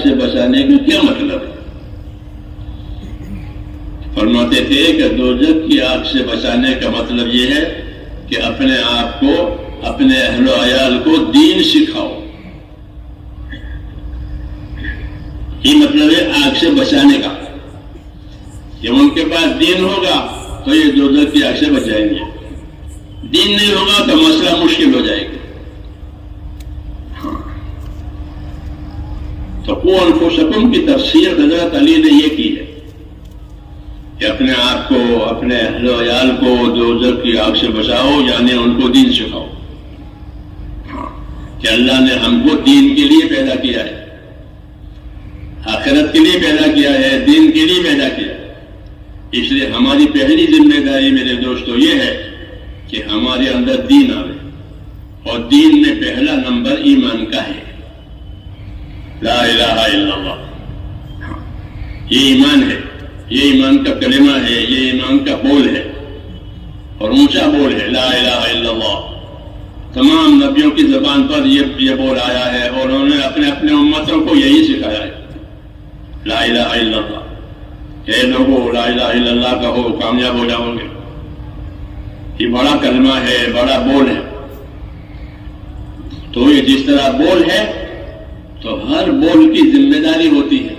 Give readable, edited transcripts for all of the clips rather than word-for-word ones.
سے بچانے کا کیا مطلب ہے؟ فرماتے تھے کہ دوزخ کی آگ سے بچانے کا مطلب یہ ہے کہ اپنے آپ کو، اپنے اہل و عیال کو دین سکھاؤ. یہ مطلب ہے آگ سے بچانے کا. جب ان کے پاس دین ہوگا تو یہ دوزخ کی آگ سے بچائیں گے. دین نہیں ہوگا تو مسئلہ مشکل ہو جائے گا. تو قوا انفسکم کی تفسیر حضرت علی نے یہ کی ہے کہ اپنے آپ کو، اپنے اہل و عیال کو دوزخ کی آگ سے بچاؤ، یعنی ان کو دین سکھاؤ. کہ اللہ نے ہم کو دین کے لیے پیدا کیا ہے، آخرت کے لیے پیدا کیا ہے، دین کے لیے پیدا کیا ہے. اس لیے ہماری پہلی ذمہ داری میرے دوستو یہ ہے کہ ہمارے اندر دین آئے، اور دین میں پہلا نمبر ایمان کا ہے. لا الہ الا اللہ. یہ ایمان ہے، یہ ایمان کا کلمہ ہے، یہ ایمان کا بول ہے، اور اونچا بول ہے لا الہ الا اللہ. تمام نبیوں کی زبان پر یہ بول آیا ہے، اور انہوں نے اپنے اپنے امتوں کو یہی سکھایا ہے لا الہ الا اللہ. اے لوگو لا الہ الا اللہ کہو، کامیاب ہو جاؤ گے. یہ بڑا کلمہ ہے، بڑا بول ہے. تو یہ جس طرح بول ہے تو ہر بول کی ذمہ داری ہوتی ہے،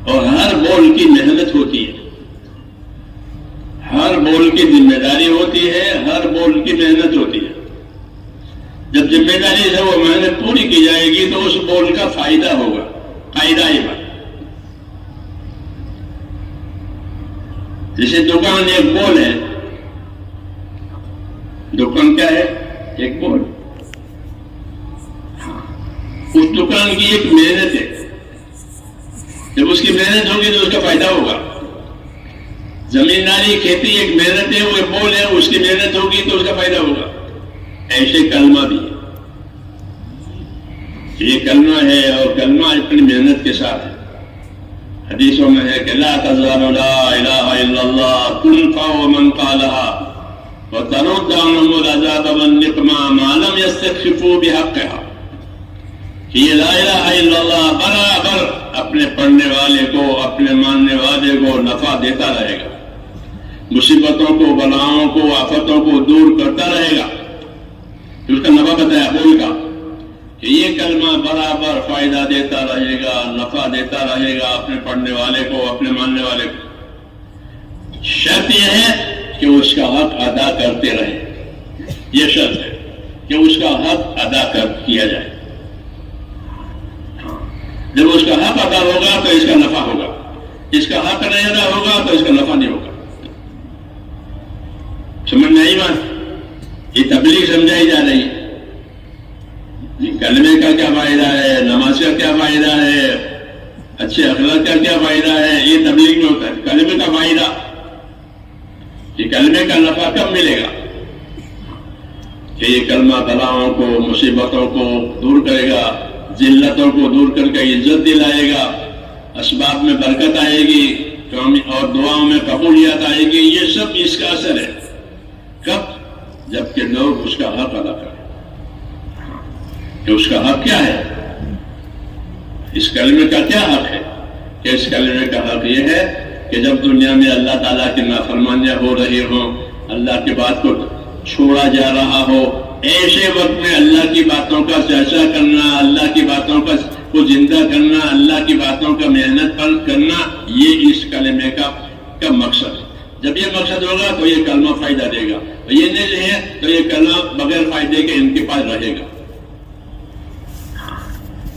اور ہر بول کی محنت ہوتی ہے. ہر بول کی ذمہ داری ہوتی ہے، ہر بول کی محنت ہوتی ہے. جب ذمہ داری سے وہ محنت پوری کی جائے گی تو اس بول کا فائدہ ہوگا. قاعدہ یہ بات. جیسے دکان ایک بول ہے. دکان کیا ہے؟ ایک بول. اس دکان کی ایک محنت ہے. جب اس کی محنت ہوگی تو اس کا فائدہ ہوگا. زمینداری کھیتی ایک محنت ہے، وہ ایک بول ہے، اس کی محنت ہوگی تو اس کا فائدہ ہوگا. ایسے کلمہ بھی ہے. یہ کلمہ ہے، اور کلمہ اپنی محنت کے ساتھ ہے. حدیثوں میں ہے کہ لا تزال لا الہ الا اللہ تنفع من قالها وترد عنهم العذاب والنقمہ ما لم يستخفوا بحقها. کہ یہ لا الہ الا اللہ برابر اپنے پڑھنے والے کو، اپنے ماننے والے کو نفع دیتا رہے گا. مصیبتوں کو، بلاؤں کو، آفتوں کو دور کرتا رہے گا. اس کا نفع بتایا بول کا کہ یہ کلمہ برابر فائدہ دیتا رہے گا، نفع دیتا رہے گا اپنے پڑھنے والے کو، اپنے ماننے والے کو. شرط یہ ہے کہ اس کا حق ادا کرتے رہے. یہ شرط ہے کہ اس کا حق ادا کیا جائے. جب اس کا حق ادا ہوگا تو اس کا نفع ہوگا. اس کا حق نہیں ادا ہوگا تو اس کا نفع نہیں ہوگا. سمجھ میں آئی بات؟ یہ تبلیغ سمجھائی جا رہی ہے. کلمے کا کیا فائدہ ہے، نماز کا کیا فائدہ ہے، اچھے اخلاق کا کیا فائدہ ہے، یہ تبلیغ میں ہوتا ہے. کلمے کا فائدہ، یہ کلمے کا نفع کب ملے گا؟ کہ یہ کلمہ بلاؤں کو، مصیبتوں کو دور کرے گا، ذلتوں کو دور کر کے عزت دلائے گا، اسباب میں برکت آئے گی اور دعاؤں میں قبولیت آئے گی. یہ سب اس کا اثر ہے. کب؟ جبکہ لوگ اس کا حق ادا کریں. کہ اس کا حق کیا ہے، اس کلمے کا کیا حق ہے؟ کہ اس کلمے کا حق یہ ہے کہ جب دنیا میں اللہ تعالیٰ کی نافرمانیاں ہو رہی ہوں، اللہ کی بات کو چھوڑا جا رہا ہو، ایسے وقت میں اللہ کی باتوں کا چرچا کرنا، اللہ کی باتوں کو زندہ کرنا، اللہ کی باتوں کا محنت پر کرنا، یہ اس کلمے کا مقصد ہے. جب یہ مقصد ہوگا تو یہ کلمہ فائدہ دے گا. یہ نہیں ہے تو یہ کلمہ بغیر فائدے کے ان کے پاس رہے گا.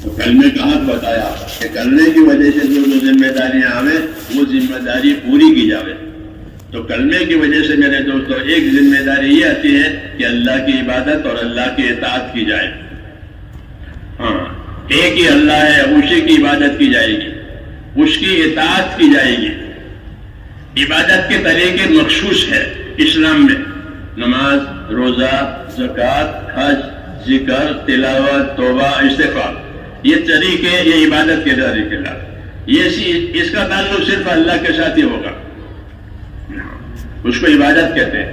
تو کلمے کا حق بتایا کہ کلمے کی وجہ سے جو ذمہ داریاں آویں وہ ذمہ داری پوری کی جاوے. تو کلمے کی وجہ سے میرے دوستو ایک ذمہ داری یہ آتی ہے کہ اللہ کی عبادت اور اللہ کی اطاعت کی جائے. ہاں، ایک ہی اللہ ہے، اسی کی عبادت کی جائے گی، اس کی اطاعت کی جائے گی. عبادت کے طریقے مخصوص ہے اسلام میں. نماز، روزہ، زکوٰۃ، حج، ذکر، تلاوت، توبہ، استغفار، یہ طریقے، یہ عبادت کے طریقے لا. اس کا تعلق صرف اللہ کے ساتھ ہی ہوگا. اس کو عبادت کہتے ہیں.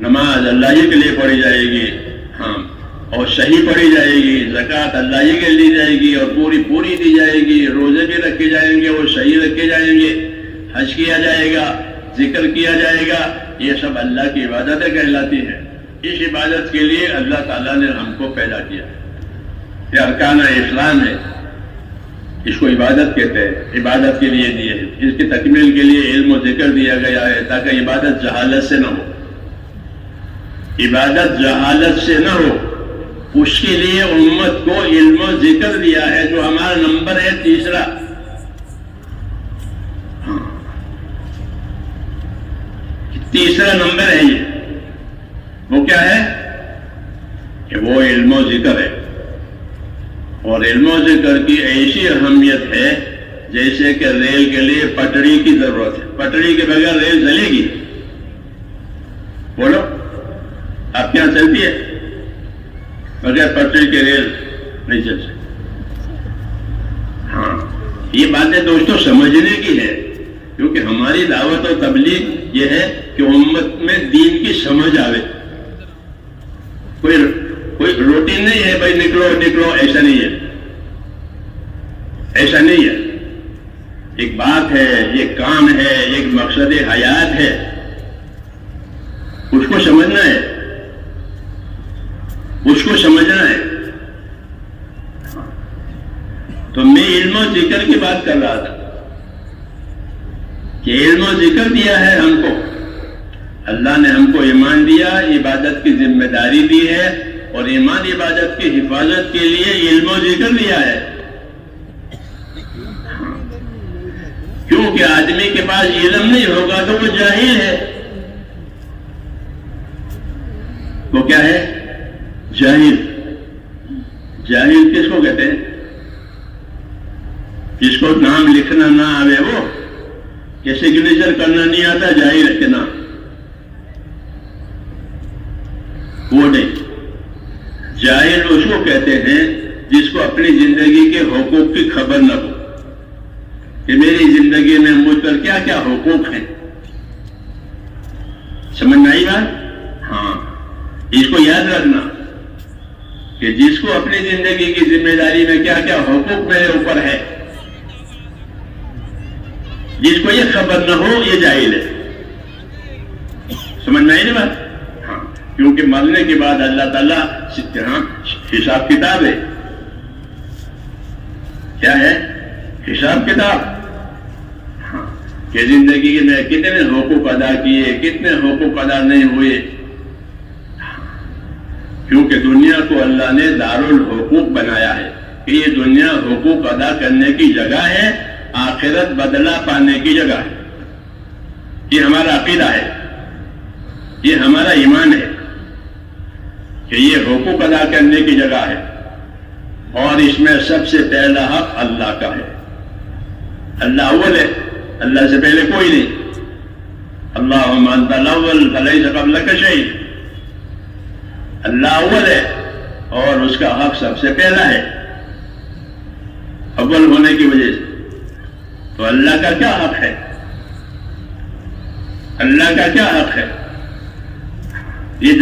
نماز اللہ ہی کے لیے پڑھی جائے گی. ہاں، اور صحیح پڑھی جائے گی، زکوٰۃ اللہ ہی کے لی جائے گی اور پوری دی جائے گی، روزے بھی رکھے جائیں گے اور صحیح رکھے جائیں گے، حج کیا جائے گا، ذکر کیا جائے گا، یہ سب اللہ کی عبادتیں کہلاتی ہیں۔ اس عبادت کے لیے اللہ تعالیٰ نے ہم کو پیدا کیا، یہ ارکان اسلام ہے، اس کو عبادت کہتے ہیں، عبادت کے لیے دیے ہیں۔ اس کی تکمیل کے لیے علم و ذکر دیا گیا ہے تاکہ عبادت جہالت سے نہ ہو، عبادت جہالت سے نہ ہو، اس کے لیے امت کو علم و ذکر دیا ہے، جو ہمارا نمبر ہے تیسرا۔ تیسرا نمبر ہے یہ، وہ کیا ہے کہ وہ علم و ذکر ہے، اور علم و ذکر کی ایسی اہمیت ہے جیسے کہ ریل کے لیے پٹڑی کی ضرورت ہے، پٹڑی کے بغیر ریل چلے گی؟ بولو، آپ کے یہاں چلتی ہے؟ بغیر پٹڑی کے ریل نہیں چل سکتی۔ ہاں، یہ باتیں دوستوں سمجھنے کی ہے، کیونکہ ہماری دعوت و تبلیغ یہ ہے کہ امت میں دین کی سمجھ آوے۔ کوئی روٹین نہیں ہے بھائی نکلو، ایسا نہیں ہے، ایسا نہیں ہے۔ ایک بات ہے، ایک کام ہے، ایک مقصد حیات ہے، اس کو سمجھنا ہے، اس کو سمجھنا ہے۔ تو میں علم و ذکر کی بات کر رہا تھا کہ علم و ذکر دیا ہے ہم کو، اللہ نے ہم کو ایمان دیا، عبادت کی ذمہ داری دی ہے، اور ایمان عبادت کی حفاظت کے لیے علم و ذکر دیا ہے۔ کیونکہ آدمی کے پاس علم نہیں ہوگا تو وہ جاہل ہے۔ وہ کیا ہے؟ جاہل۔ جاہل کس کو کہتے ہیں؟ جس کو نام لکھنا نہ آوے، وہ کہ سگنیچر کرنا نہیں آتا، جاہل ہے کہ نام، وہ نہیں۔ جاہل اس کو کہتے ہیں جس کو اپنی زندگی کے حقوق کی خبر نہ ہو، کہ میری زندگی میں مجھ پر کیا کیا حقوق ہیں۔ سمجھ میں آئی بات؟ ہاں، اس کو یاد رکھنا کہ جس کو اپنی زندگی کی ذمہ داری میں کیا کیا حقوق میرے اوپر ہے، جس کو یہ خبر نہ ہو، یہ جاہل ہے۔ سمجھ میں آئی نا بات؟ ہاں، کیونکہ مرنے کے بعد اللہ تعالیٰ حساب کتاب ہے۔ کیا ہے؟ حساب کتاب۔ ہاں، کہ زندگی میں کتنے حقوق ادا کیے، کتنے حقوق ادا نہیں ہوئے، کیونکہ دنیا کو اللہ نے دارالحقوق بنایا ہے کہ یہ دنیا حقوق ادا کرنے کی جگہ ہے، آخرت بدلہ پانے کی جگہ ہے۔ یہ ہمارا عقیدہ ہے، یہ ہمارا ایمان ہے کہ یہ حقوق ادا کرنے کی جگہ ہے، اور اس میں سب سے پہلا حق اللہ کا ہے۔ اللہ اول ہے، اللہ سے پہلے کوئی نہیں۔ اللہم انت الاول فلیس قبلک شیء۔ اللہ اول ہے اور اس کا حق سب سے پہلا ہے، اول ہونے کی وجہ سے۔ تو اللہ کا کیا حق ہے؟ اللہ کا کیا حق ہے؟